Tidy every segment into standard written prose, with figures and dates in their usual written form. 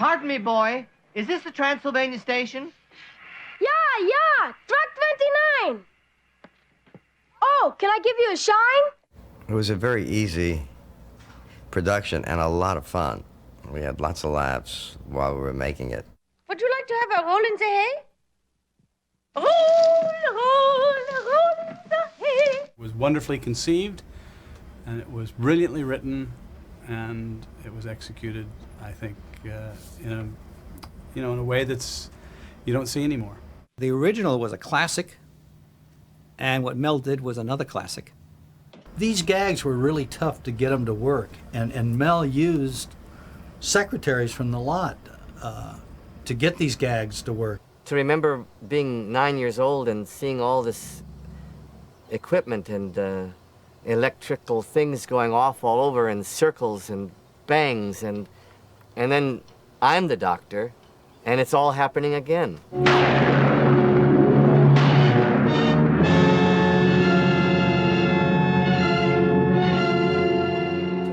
Pardon me, boy. Is this the Transylvania station? Yeah, truck 29. Oh, can I give you a shine? It was a very easy production and a lot of fun. We had lots of laughs while we were making it. Would you like to have a roll in the hay? Roll in the hay. It was wonderfully conceived, and it was brilliantly written, and it was executed, I think, in a way that's you don't see anymore. The original was a classic, and what Mel did was another classic. These gags were really tough to get them to work, and Mel used secretaries from the lot to get these gags to work. To remember being 9 years old and seeing all this equipment and electrical things going off all over in circles and bangs, and then I'm the doctor, and it's all happening again.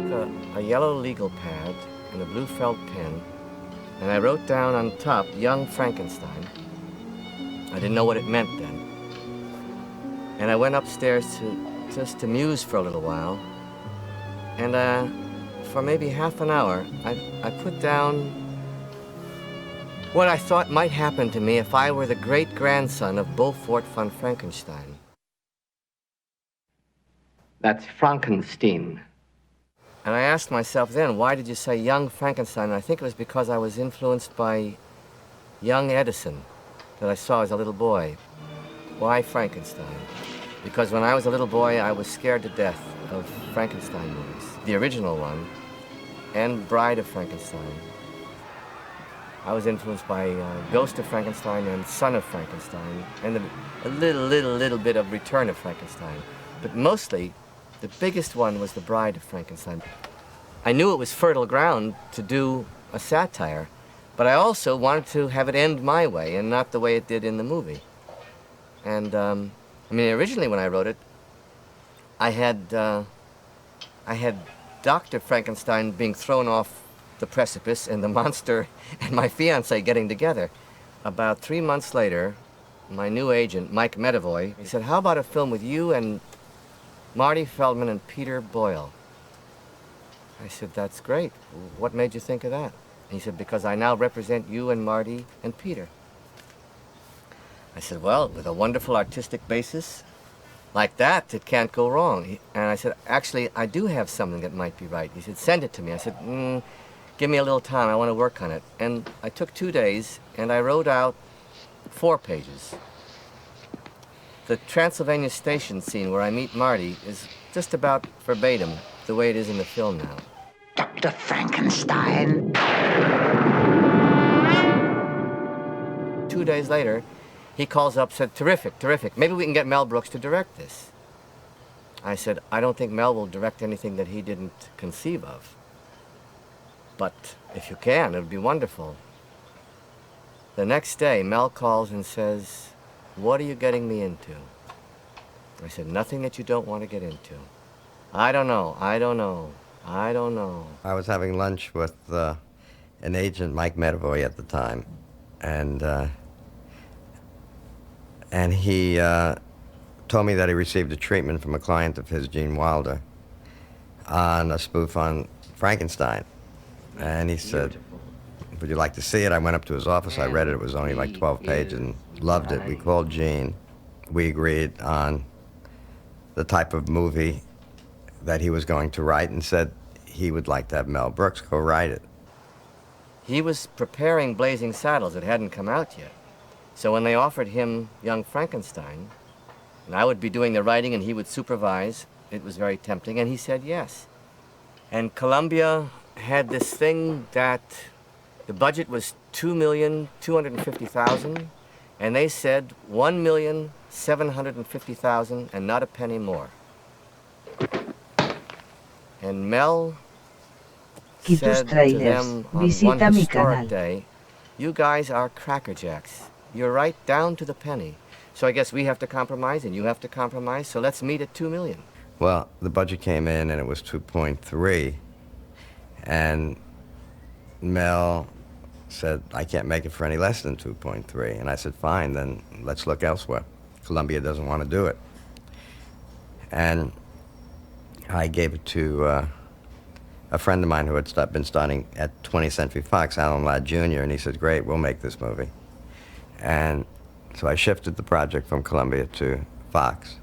Took a yellow legal pad and a blue felt pen, and I wrote down on top, Young Frankenstein. I didn't know what it meant then. And I went upstairs just to muse for a little while. And for maybe half an hour, I put down what I thought might happen to me if I were the great-grandson of Beaufort von Frankenstein. That's Frankenstein. And I asked myself then, why did you say young Frankenstein? And I think it was because I was influenced by young Edison that I saw as a little boy. Why Frankenstein? Because when I was a little boy, I was scared to death of Frankenstein movies. The original one, and Bride of Frankenstein. I was influenced by Ghost of Frankenstein and Son of Frankenstein, and a little bit of Return of Frankenstein. But mostly, the biggest one was The Bride of Frankenstein. I knew it was fertile ground to do a satire, but I also wanted to have it end my way and not the way it did in the movie. And originally when I wrote it, I had Dr. Frankenstein being thrown off the precipice and the monster and my fiancée getting together. About 3 months later, my new agent, Mike Medavoy, he said, how about a film with you and Marty Feldman and Peter Boyle? I said, that's great. What made you think of that? He said, because I now represent you and Marty and Peter. I said, well, with a wonderful artistic basis like that, it can't go wrong. And I said, actually, I do have something that might be right. He said, send it to me. I said, give me a little time. I want to work on it. And I took 2 days, and I wrote out 4 pages. The Transylvania station scene where I meet Marty is just about verbatim the way it is in the film now. Dr. Frankenstein. 2 days later, he calls up, said, terrific, terrific. Maybe we can get Mel Brooks to direct this. I said, I don't think Mel will direct anything that he didn't conceive of. But if you can, it would be wonderful. The next day, Mel calls and says, what are you getting me into? I said, nothing that you don't want to get into. I don't know. I was having lunch with an agent, Mike Medavoy, at the time, and he told me that he received a treatment from a client of his, Gene Wilder, on a spoof on Frankenstein. And he said, would you like to see it? I went up to his office, I read it, it was only like 12 pages, and loved it. We called Gene. We agreed on the type of movie that he was going to write and said he would like to have Mel Brooks co-write it. He was preparing Blazing Saddles. It hadn't come out yet. So when they offered him Young Frankenstein, and I would be doing the writing and he would supervise, it was very tempting, and he said yes. And Columbia had this thing that the budget was $2,250,000, and they said $1,750,000 and not a penny more. And Mel said to them on one historic day, you guys are crackerjacks. You're right down to the penny. So I guess we have to compromise and you have to compromise, so let's meet at $2 million. Well, the budget came in and it was 2.3, and Mel said, I can't make it for any less than 2.3. And I said, fine, then let's look elsewhere. Columbia doesn't want to do it. And I gave it to a friend of mine who had been starting at 20th Century Fox, Alan Ladd Jr., and he said, great, we'll make this movie. And so I shifted the project from Columbia to Fox.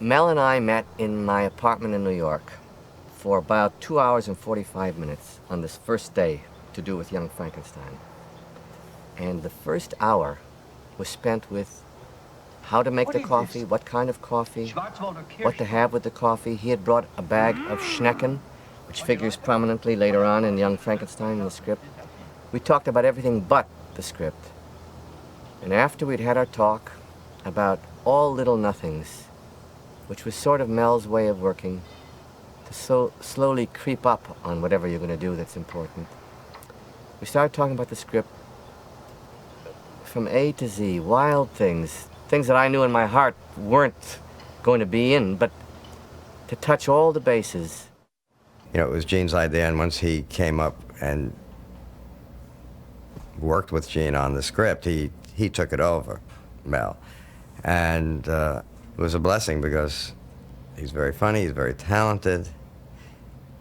Mel and I met in my apartment in New York for about 2 hours and 45 minutes on this first day to do with Young Frankenstein. And the first hour was spent with how to make the coffee, what kind of coffee, what to have with the coffee. He had brought a bag of Schnecken, which figures prominently later on in Young Frankenstein in the script. We talked about everything but the script. And after we'd had our talk about all little nothings, which was sort of Mel's way of working, to so slowly creep up on whatever you're going to do that's important. We started talking about the script from A to Z, wild things, things that I knew in my heart weren't going to be in, but to touch all the bases. You know, it was Gene's idea, and once he came up and worked with Gene on the script, he took it over, Mel. And it was a blessing because he's very funny, he's very talented.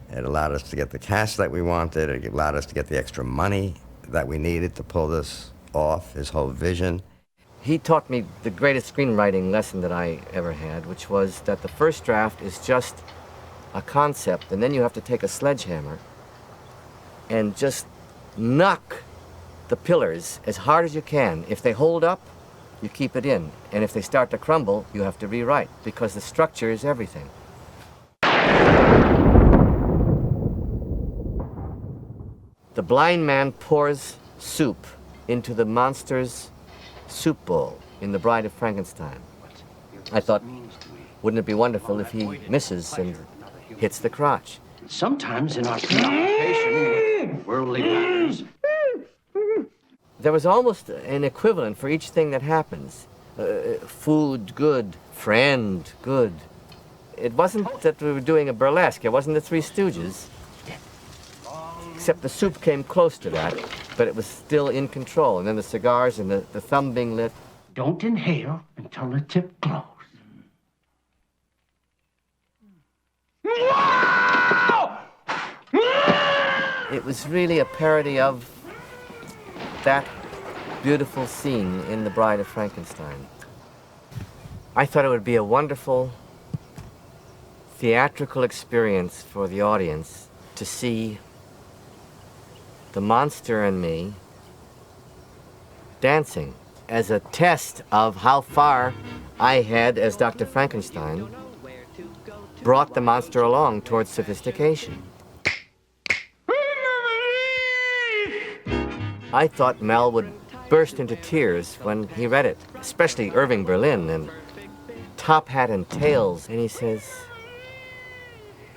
It allowed us to get the cast that we wanted. It allowed us to get the extra money that we needed to pull this off, his whole vision. He taught me the greatest screenwriting lesson that I ever had, which was that the first draft is just a concept, and then you have to take a sledgehammer and just knock the pillars as hard as you can. If they hold up, you keep it in. And if they start to crumble, you have to rewrite, because the structure is everything. The blind man pours soup into the monster's soup bowl in The Bride of Frankenstein. I thought, wouldn't it be wonderful if he misses and hits the crotch? Sometimes in our preoccupation with worldly matters, there was almost an equivalent for each thing that happens. Food, good. Friend, good. It wasn't that we were doing a burlesque. It wasn't the Three Stooges. Except the soup came close to that, but it was still in control. And then the cigars and the thumb being lit. don't inhale until the tip glows. It was really a parody of that beautiful scene in The Bride of Frankenstein. I thought it would be a wonderful theatrical experience for the audience to see the monster and me dancing as a test of how far I had, as Dr. Frankenstein, brought the monster along towards sophistication. I thought Mel would burst into tears when he read it, especially Irving Berlin and Top Hat and Tails. And he says,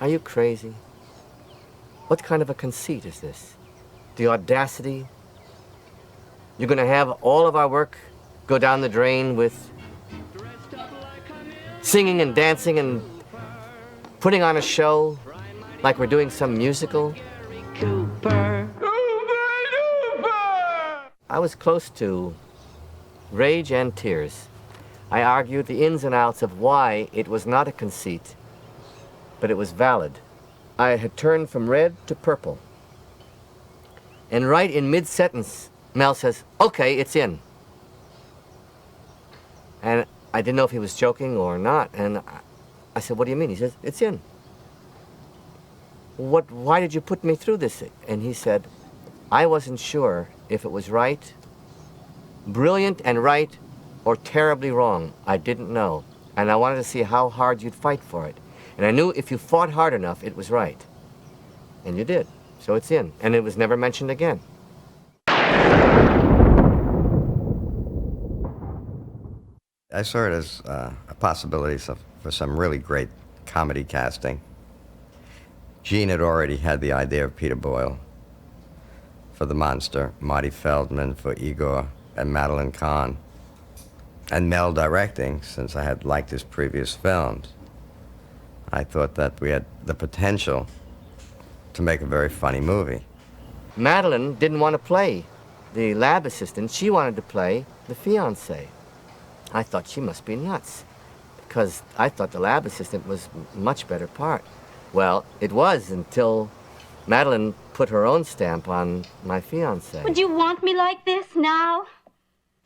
"Are you crazy? What kind of a conceit is this? The audacity? You're going to have all of our work go down the drain with singing and dancing and putting on a show like we're doing some musical?" I was close to rage and tears. I argued the ins and outs of why it was not a conceit, but it was valid. I had turned from red to purple. And right in mid-sentence, Mel says, "Okay, it's in." And I didn't know if he was joking or not. And I said, "What do you mean?" He says, "It's in." Why did you put me through this? And he said, "I wasn't sure if it was right, brilliant and right, or terribly wrong. I didn't know. And I wanted to see how hard you'd fight for it. And I knew if you fought hard enough, it was right. And you did. So it's in. And it was never mentioned again." I saw it as a possibility for some really great comedy casting. Gene had already had the idea of Peter Boyle for the monster, Marty Feldman for Igor, and Madeline Kahn. And Mel directing, since I had liked his previous films. I thought that we had the potential to make a very funny movie. Madeline didn't want to play the lab assistant. She wanted to play the fiancée. I thought she must be nuts, because I thought the lab assistant was a much better part. Well, it was until Madeline put her own stamp on my fiancé. Would you want me like this now?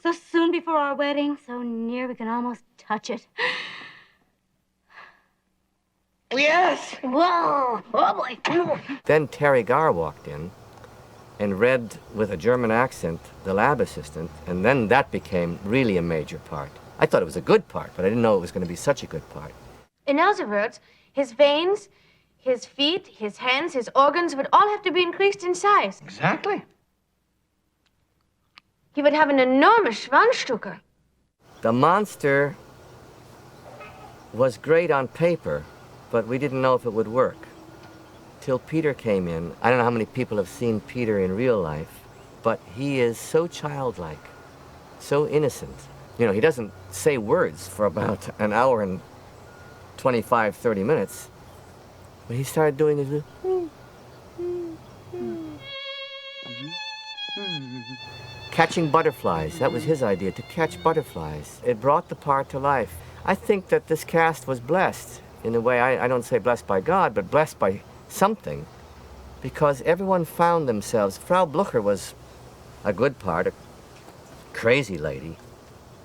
So soon before our wedding, so near we can almost touch it. Yes! Whoa! Oh boy! Then Terry Garr walked in and read with a German accent the lab assistant, and then that became really a major part. I thought it was a good part, but I didn't know it was going to be such a good part. In other words, his veins, his feet, his hands, his organs would all have to be increased in size. Exactly. He would have an enormous Schwanzstücke. The monster was great on paper, but we didn't know if it would work. Till Peter came in. I don't know how many people have seen Peter in real life, but he is so childlike, so innocent. You know, he doesn't say words for about an hour and 25, 30 minutes. But he started doing his little... Catching butterflies, that was his idea, to catch butterflies. It brought the part to life. I think that this cast was blessed, in a way, I don't say blessed by God, but blessed by something, because everyone found themselves. Frau Blucher was a good part, a crazy lady,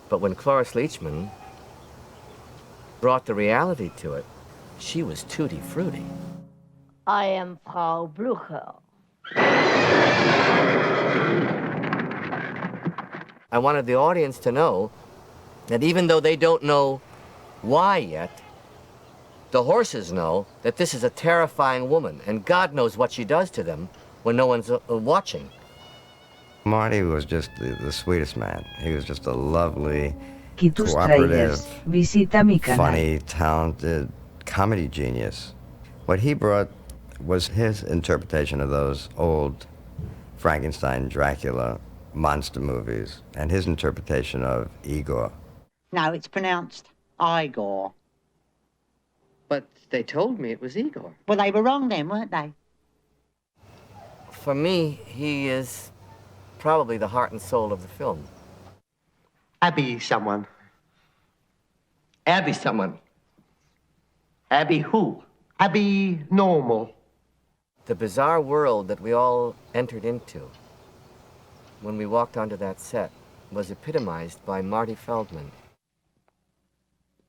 but when Cloris Leachman brought the reality to it, she was tutti frutti. I am Frau Blucher. I wanted the audience to know that even though they don't know why yet, the horses know that this is a terrifying woman, and God knows what she does to them when no one's watching. Marty was just the sweetest man. He was just a lovely, Tus cooperative, trailers. Visita mi canal. funny, talented comedy genius. What he brought was his interpretation of those old Frankenstein, Dracula, monster movies, and his interpretation of Igor. No, it's pronounced Igor. But they told me it was Igor. Well, they were wrong then, weren't they? For me, he is probably the heart and soul of the film. Abby someone. Abby someone. Abby who? Abby normal. The bizarre world that we all entered into when we walked onto that set was epitomized by Marty Feldman.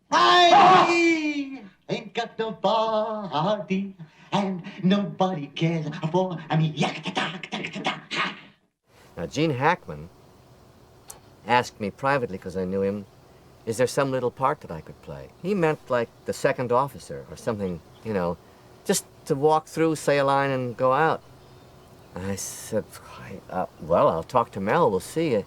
I ain't got no body, and nobody cares for me. Now, Gene Hackman asked me privately, because I knew him, is there some little part that I could play? He meant like the second officer or something, you know, just to walk through, say a line, and go out. And I said, well, I'll talk to Mel, we'll see.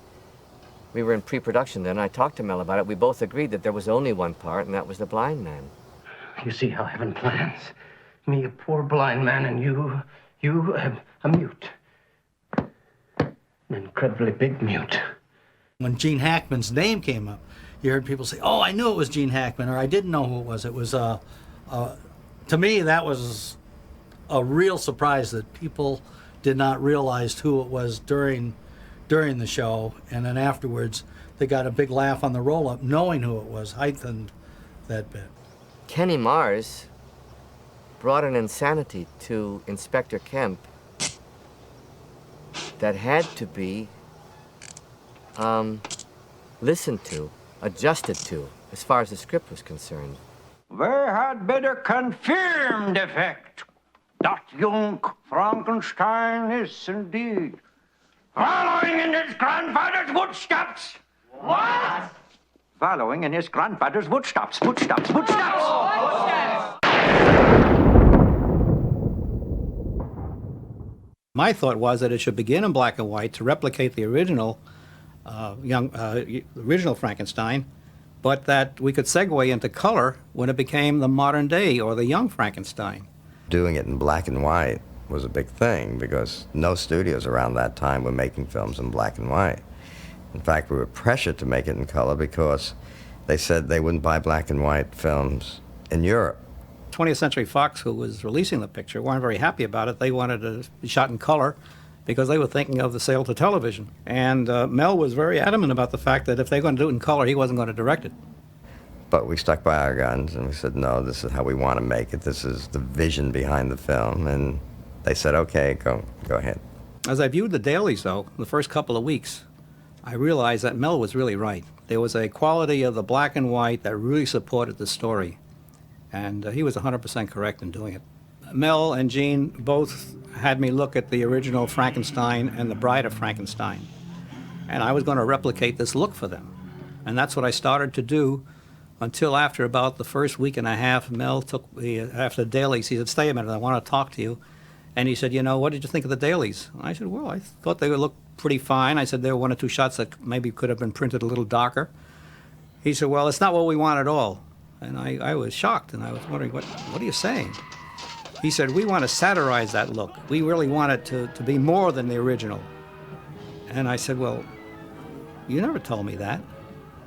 We were in pre-production then. I talked to Mel about it. We both agreed that there was only one part, and that was the blind man. You see how heaven plans. Me, a poor blind man, and you, a mute. An incredibly big mute. When Gene Hackman's name came up, you heard people say, oh, I knew it was Gene Hackman, or I didn't know who it was. It was, to me, that was a real surprise that people did not realize who it was during the show, and then afterwards they got a big laugh on the roll-up knowing who it was, heightened that bit. Kenny Mars brought an insanity to Inspector Kemp that had to be listened to, adjusted to, as far as the script was concerned. We had better confirm the fact that young Frankenstein is indeed following in his grandfather's footsteps. What? Following in his grandfather's footsteps. My thought was that it should begin in black and white to replicate the original original Frankenstein, but that we could segue into color when it became the modern day or the young Frankenstein. Doing it in black and white was a big thing because no studios around that time were making films in black and white. In fact, we were pressured to make it in color because they said they wouldn't buy black and white films in Europe. 20th Century Fox, who was releasing the picture, weren't very happy about it. They wanted it to be shot in color because they were thinking of the sale to television. And Mel was very adamant about the fact that if they were going to do it in color, he wasn't going to direct it. But we stuck by our guns, and we said, no, this is how we want to make it. This is the vision behind the film. And they said, okay, go ahead. As I viewed the dailies, though, the first couple of weeks, I realized that Mel was really right. There was a quality of the black and white that really supported the story. And he was 100% correct in doing it. Mel and Gene both had me look at the original Frankenstein and the Bride of Frankenstein. And I was going to replicate this look for them. And that's what I started to do until after about the first week and a half, Mel took me, after the dailies, he said, stay a minute, I want to talk to you. And he said, you know, what did you think of the dailies? I said, well, I thought they would look pretty fine. I said, there were one or two shots that maybe could have been printed a little darker. He said, well, it's not what we want at all. And I was shocked, and I was wondering, what are you saying? He said, we want to satirize that look. We really want it to be more than the original. And I said, well, you never told me that.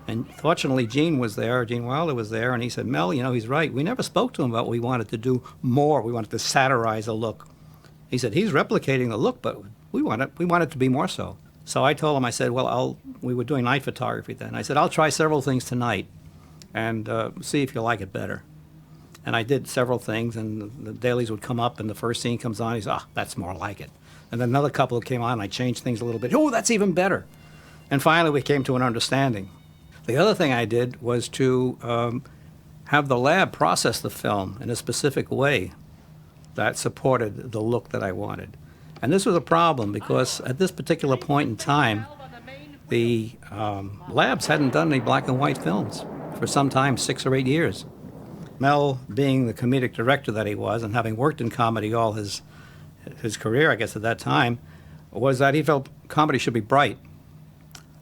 And fortunately, Gene Wilder was there, and he said, Mel, you know, he's right. We never spoke to him about we wanted to do more. We wanted to satirize the look. He said, he's replicating the look, but we want it to be more so. So I told him, I said, well, we were doing night photography then. I said, I'll try several things tonight and see if you like it better. And I did several things, and the dailies would come up, and the first scene comes on, he said, that's more like it. And then another couple came on, and I changed things a little bit. Oh, that's even better. And finally, we came to an understanding. The other thing I did was to have the lab process the film in a specific way that supported the look that I wanted. And this was a problem because at this particular point in time, the labs hadn't done any black and white films for some time, 6 or 8 years. Mel, being the comedic director that he was and having worked in comedy all his career, I guess at that time, was that he felt comedy should be bright.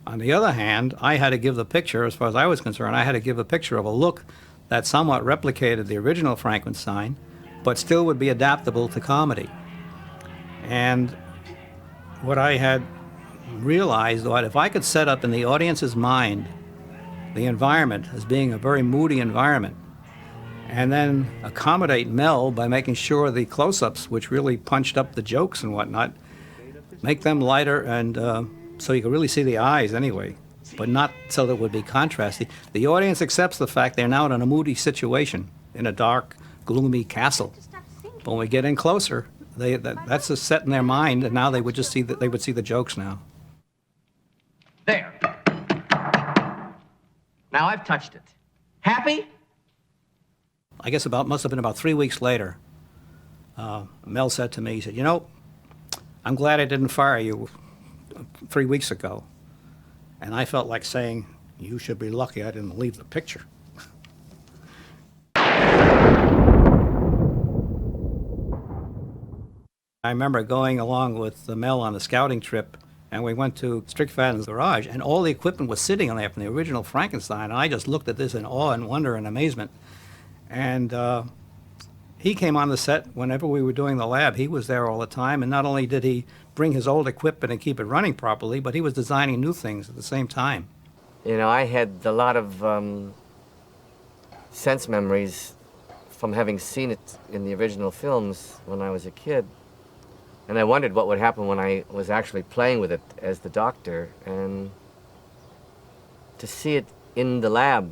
On the other hand, I had to give the picture, as far as I was concerned, I had to give a picture of a look that somewhat replicated the original Frankenstein, but still would be adaptable to comedy. And what I had realized was if I could set up in the audience's mind the environment as being a very moody environment, and then accommodate Mel by making sure the close-ups, which really punched up the jokes and whatnot, make them lighter and so you could really see the eyes anyway, but not so that it would be contrasty. The audience accepts the fact they're now in a moody situation, in a dark, gloomy castle. But when we get in closer, that's just set in their mind, and now they would just see they would see the jokes now. There. Now I've touched it. Happy? I guess must have been about 3 weeks later, Mel said to me, he said, you know, I'm glad I didn't fire you 3 weeks ago. And I felt like saying, you should be lucky I didn't leave the picture. I remember going along with Mel on a scouting trip, and we went to Strickfaden's garage, and all the equipment was sitting on there from the original Frankenstein, and I just looked at this in awe and wonder and amazement. And he came on the set whenever we were doing the lab. He was there all the time, and not only did he bring his old equipment and keep it running properly, but he was designing new things at the same time. You know, I had a lot of sense memories from having seen it in the original films when I was a kid. And I wondered what would happen when I was actually playing with it as the doctor. And to see it in the lab